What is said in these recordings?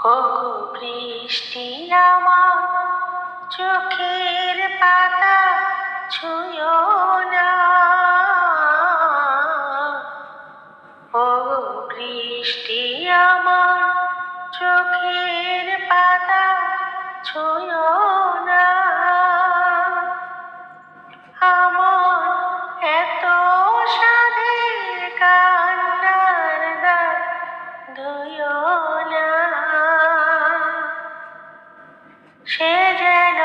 ওগো বৃষ্টি আমার চোখের পাতা ছুঁয়ো না। ওগো বৃষ্টি আমার চোখের পাতা ছুঁয়ো না। আমার এত সাধের কান্নার দাগ ধুইও না। সে যেন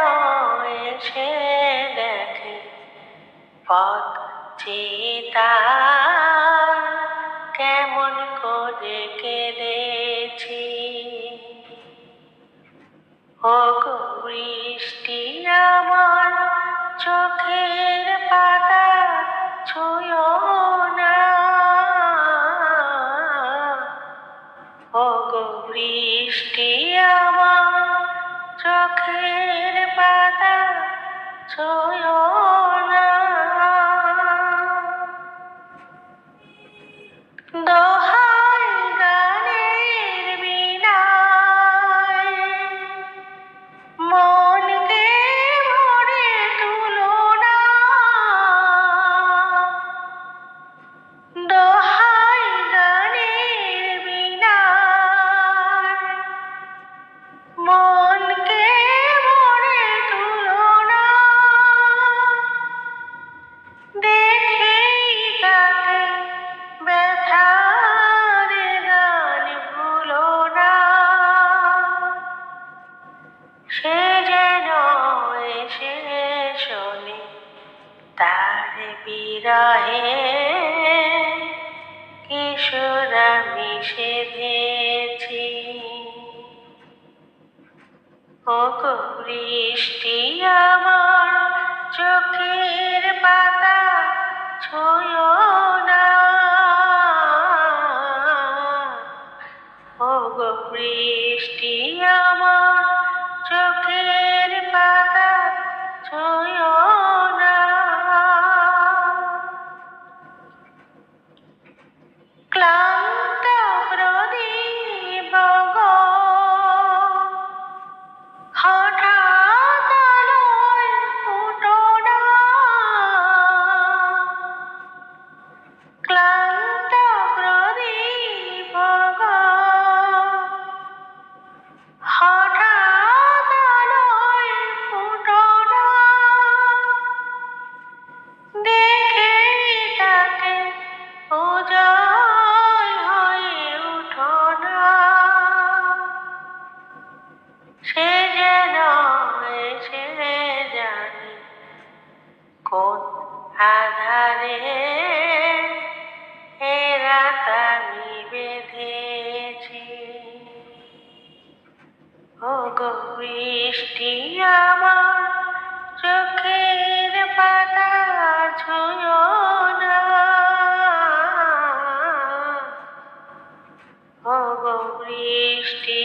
এসে দেখে পথ চেয়ে তার কেমন করে কেঁদেছি। ওগো বৃষ্টি আমার চোখের পাতা ছুঁয়ো না। ওগো বৃষ্টি আমার চোখের পাতা ছুঁয়ো না। দোহাই গানের বীণায় মনকে ভরে তুলো না। দোহাই গানের বীণায় মনকে ভরে তুলো না। দেখেই তাকে ব্যথার গান ভুলো না। সে যেন এসে শোনে তার বিরহে কিশোর আমি সেধেছি। ওগো বৃষ্টি আমার চোখের পাতা ছুঁয়ো না। ওগো বৃষ্টি আমার চোখের পাতা ছুঁয়ো না। ক্লান্ত প্রদীপ গো হঠাৎ আলোয় ফুটো না। ক্লান্ত প্রদীপ গো হঠাৎ আলোয় ফুটো না। দেখেই তাকে উজাড় হয়ে উঠো না। সে যেন এসে জানে কোন আধারে এ রাত আমি বেঁধেছি। ওগো বৃষ্টি আমার চোখের পাতা ছুঁয়ো না। ওগো বৃষ্টি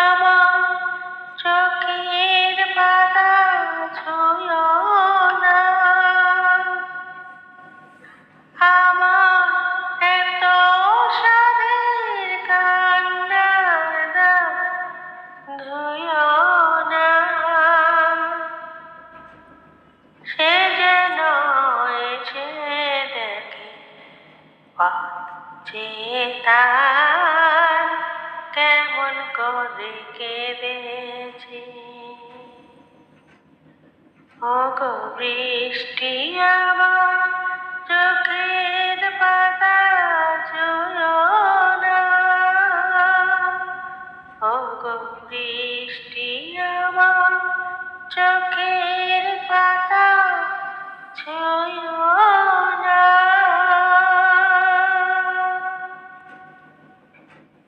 আমার চোখের পাতা ছুঁয়ো না। আমার এত সাধের কান্নার দাগ ধুইও না। সে যেন এসে দেখে পথ চেয়ে তার কেমন করে কেঁদেছি। ওগো বৃষ্টি আমার চোখের পাতা